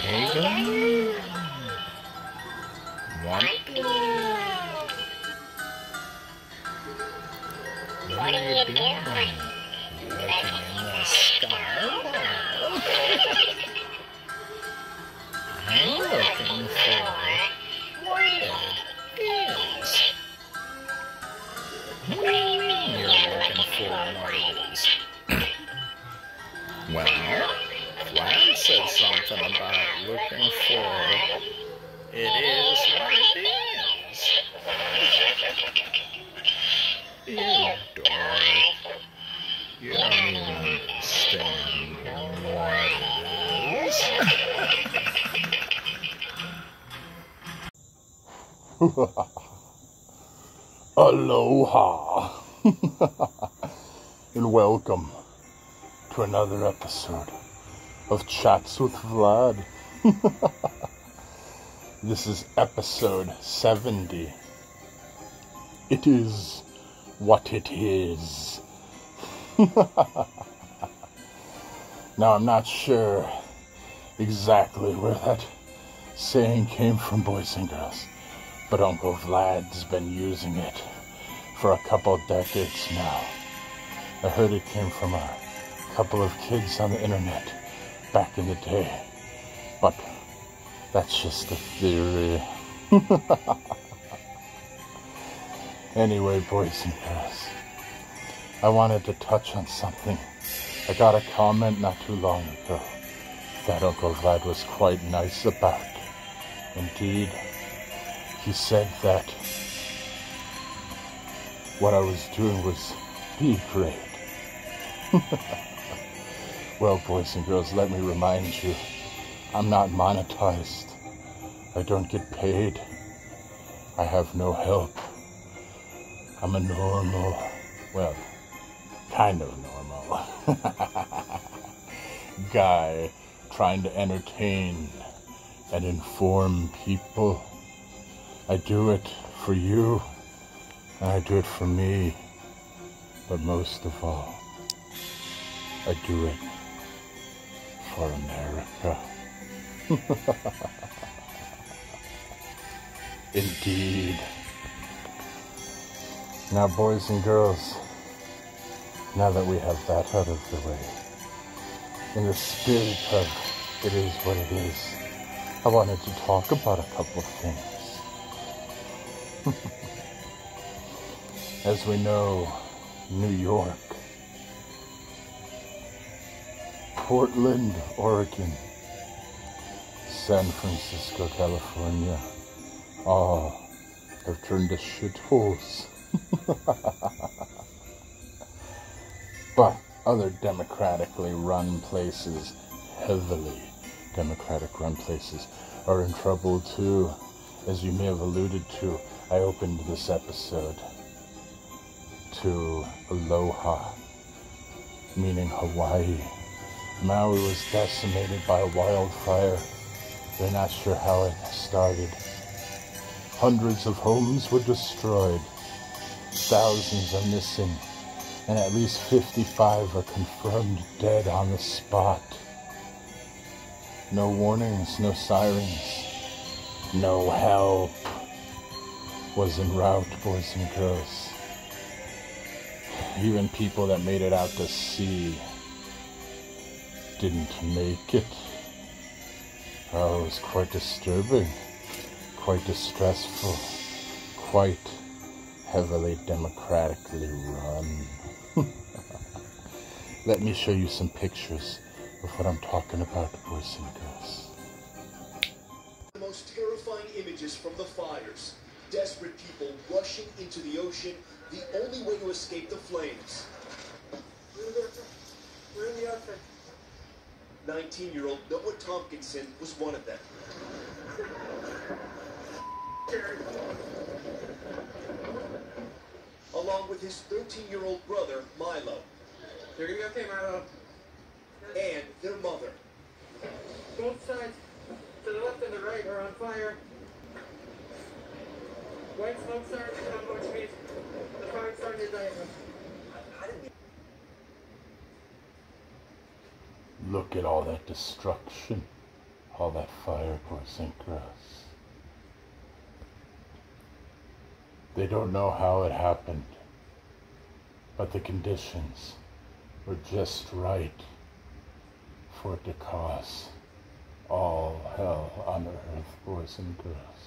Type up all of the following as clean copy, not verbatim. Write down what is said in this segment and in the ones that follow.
Pagan? What? What are you doing? Looking in the sky? I'm looking for what it is. What do you mean you're looking for what it is? Well, Vlad said something about looking for it is what it is. You dork. You don't even understand what it is. Aloha and welcome to another episode of Chats with Vlad. This is episode 70. It is what it is. Now I'm not sure exactly where that saying came from, boys and girls, but Uncle Vlad's been using it for a couple decades now. I heard it came from a couple of kids on the internet back in the day, but that's just a theory. Anyway, boys and girls, I wanted to touch on something. I got a comment not too long ago that Uncle Vlad was quite nice about. Indeed, he said that what I was doing was be great. Well, boys and girls, let me remind you, I'm not monetized. I don't get paid. I have no help. I'm a normal, well, kind of normal guy trying to entertain and inform people. I do it for you, and I do it for me, but most of all, I do it for America. Indeed. Now, boys and girls, now that we have that out of the way, in the spirit of it is what it is, I wanted to talk about a couple of things. As we know, New York, Portland, Oregon, San Francisco, California, all have turned to shitholes. But other democratically run places, heavily democratic run places, are in trouble too. As you may have alluded to, I opened this episode to Aloha, meaning Hawaii. Maui was decimated by a wildfire. They're not sure how it started. Hundreds of homes were destroyed. Thousands are missing. And at least 55 are confirmed dead on the spot. No warnings, no sirens, no help was en route, boys and girls. Even people that made it out to sea didn't make it. Oh, it was quite disturbing, quite distressful, quite heavily democratically run. Let me show you some pictures of what I'm talking about, boys and girls. The most terrifying images from the fires. Desperate people rushing into the ocean, the only way to escape the flames. We're in the ocean. 19-year-old Noah Tompkinson was one of them. Along with his 13-year-old brother, Milo. You're gonna be okay, Milo. And their mother. Both sides, to the left and the right, are on fire. White smoke starting to come, which means the fire's starting to die. Look at all that destruction. all that fire, boys and girls. They don't know how it happened, but the conditions were just right for it to cause all hell on earth, boys and girls.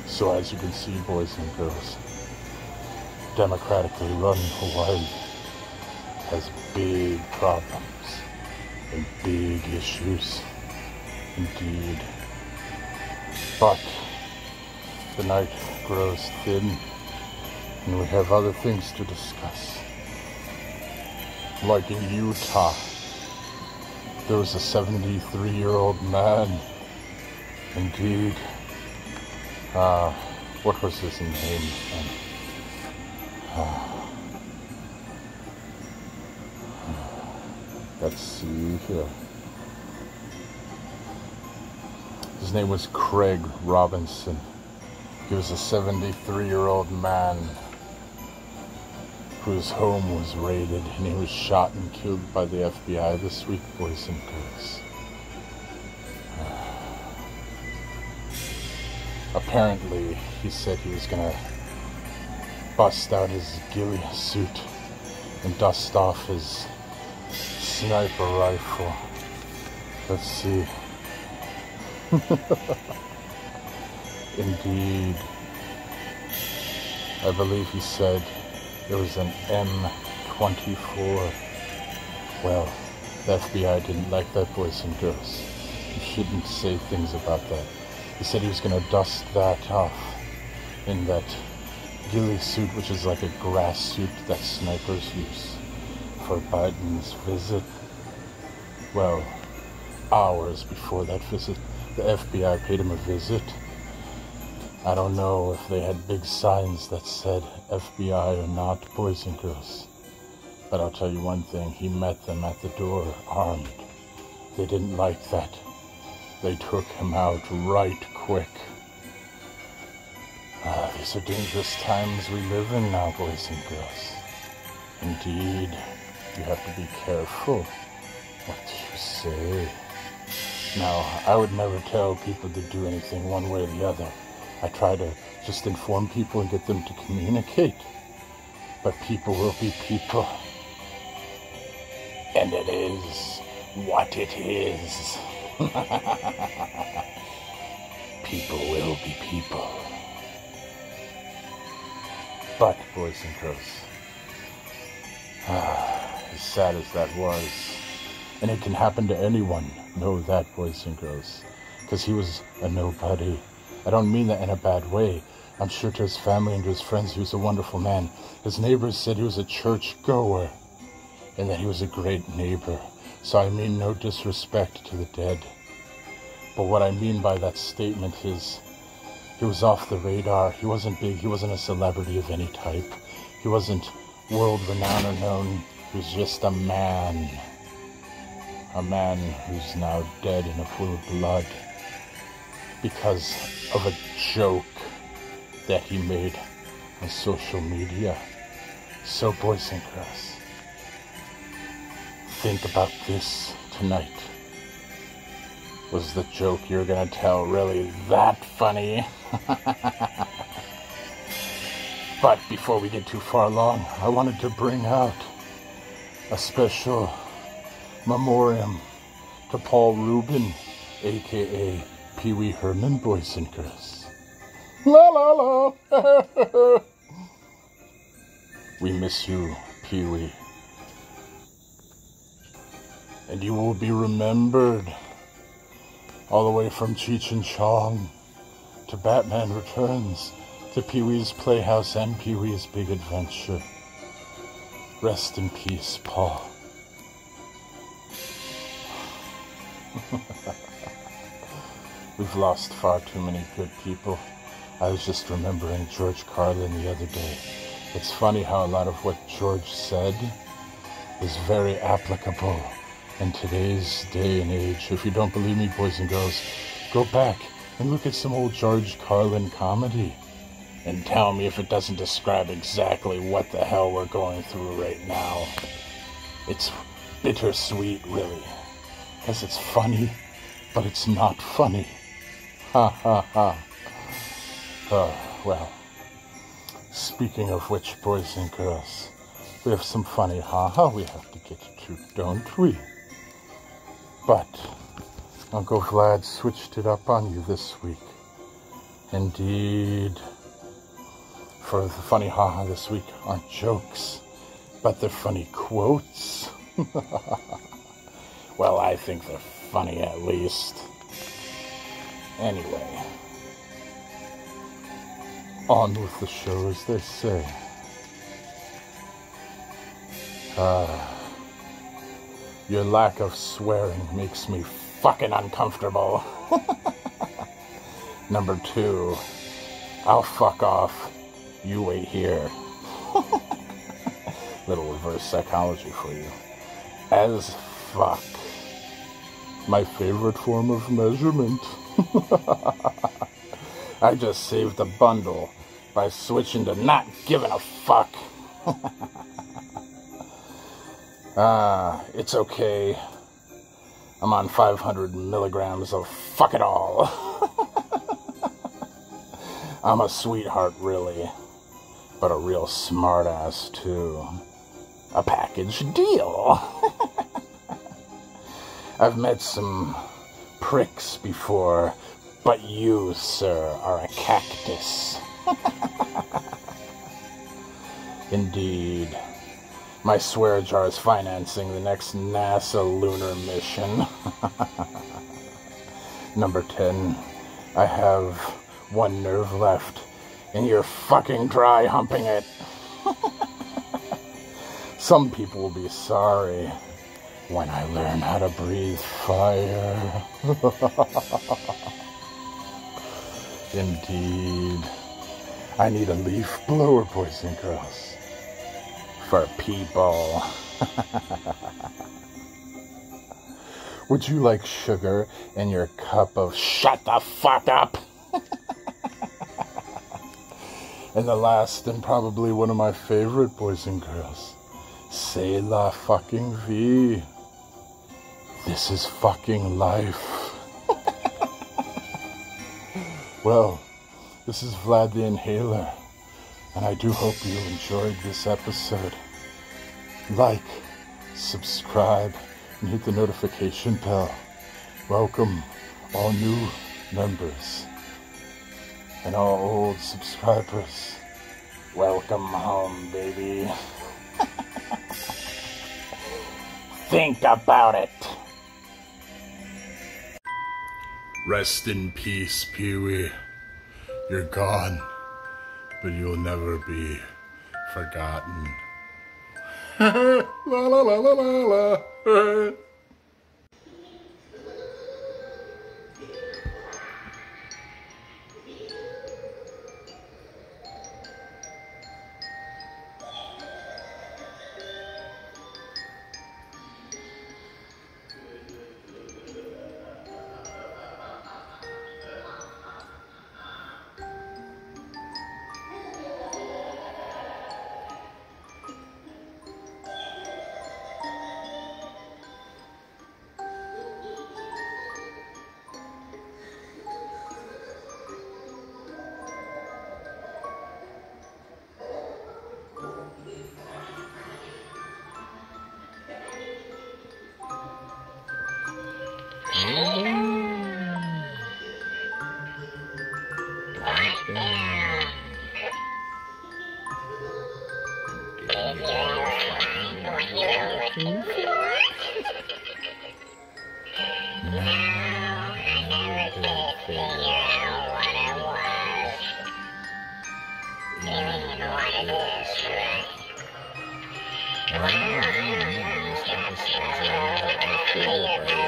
So as you can see, boys and girls, democratically run Hawaii has big problems and big issues indeed. But the night grows thin and we have other things to discuss. Like in Utah, there was a 73-year-old man, indeed. What was his name? Let's see here. His name was Craig Robinson. He was a 73-year-old man whose home was raided, and he was shot and killed by the FBI this week, boys and girls. Apparently, he said he was gonna bust out his ghillie suit and dust off his sniper rifle. Let's see. Indeed. I believe he said it was an M24. Well, the FBI didn't like that, boys and girls. You shouldn't say things about that. He said he was going to dust that off in that ghillie suit, which is like a grass suit that snipers use for Biden's visit. Well, hours before that visit, the FBI paid him a visit. I don't know if they had big signs that said FBI or not, boys and girls. But I'll tell you one thing, he met them at the door armed. They didn't like that. They took him out right quick. These are dangerous times we live in now, boys and girls. Indeed, you have to be careful what you say. Now, I would never tell people to do anything one way or the other. I try to just inform people and get them to communicate. But people will be people. And it is what it is. People will be people. But, boys and girls, as sad as that was, and it can happen to anyone, know that, boys and girls, because he was a nobody. I don't mean that in a bad way. I'm sure to his family and to his friends he was a wonderful man. His neighbors said he was a church goer and that he was a great neighbor. So I mean no disrespect to the dead. But what I mean by that statement is he was off the radar. He wasn't big. He wasn't a celebrity of any type. He wasn't world renowned or known. He was just a man. A man who's now dead in a pool of blood because of a joke that he made on social media. So, boys and girls, think about this tonight. Was the joke you're gonna tell really that funny? But before we get too far along, I wanted to bring out a special memoriam to Paul Rubin, aka Pee Wee Herman, boys and girls. La la la! We miss you, Pee Wee. And you will be remembered all the way from Cheech and Chong to Batman Returns to Pee Wee's Playhouse and Pee Wee's Big Adventure. Rest in peace, Paul. We've lost far too many good people. I was just remembering George Carlin the other day. It's funny how a lot of what George said is very applicable in today's day and age. If you don't believe me, boys and girls, go back and look at some old George Carlin comedy. and tell me if it doesn't describe exactly what the hell we're going through right now. It's bittersweet, really, because it's funny, but it's not funny. Ha ha ha. Well, speaking of which, boys and girls, we have some funny ha-ha we have to get to, don't we? But Uncle Vlad switched it up on you this week. Indeed. For the funny ha-ha this week aren't jokes, but they're funny quotes. Well, I think they're funny at least. Anyway, on with the show, as they say. Your lack of swearing makes me fucking uncomfortable. Number 2, I'll fuck off. You wait here. Little reverse psychology for you. As fuck. My favorite form of measurement. I just saved the bundle by switching to not giving a fuck. It's okay. I'm on 500 milligrams of fuck it all. I'm a sweetheart, really, but a real smartass, too. A package deal. I've met some pricks before, but you, sir, are a cactus. Indeed. My swear jar is financing the next NASA lunar mission. Number 10, I have one nerve left, and you're fucking dry humping it. Some people will be sorry when I learn how to breathe fire. Indeed. I need a leaf blower, boys and girls. For people. Would you like sugar in your cup of shut the fuck up? And the last and probably one of my favorite, boys and girls. C'est la fucking vie. This is fucking life. Well, this is Vlad the Inhaler, and I do hope you enjoyed this episode. Like, subscribe, and hit the notification bell. Welcome all new members and all old subscribers. Welcome home, baby. Think about it. Rest in peace, Pee-wee. You're gone, but you'll never be forgotten. La la la la la la. I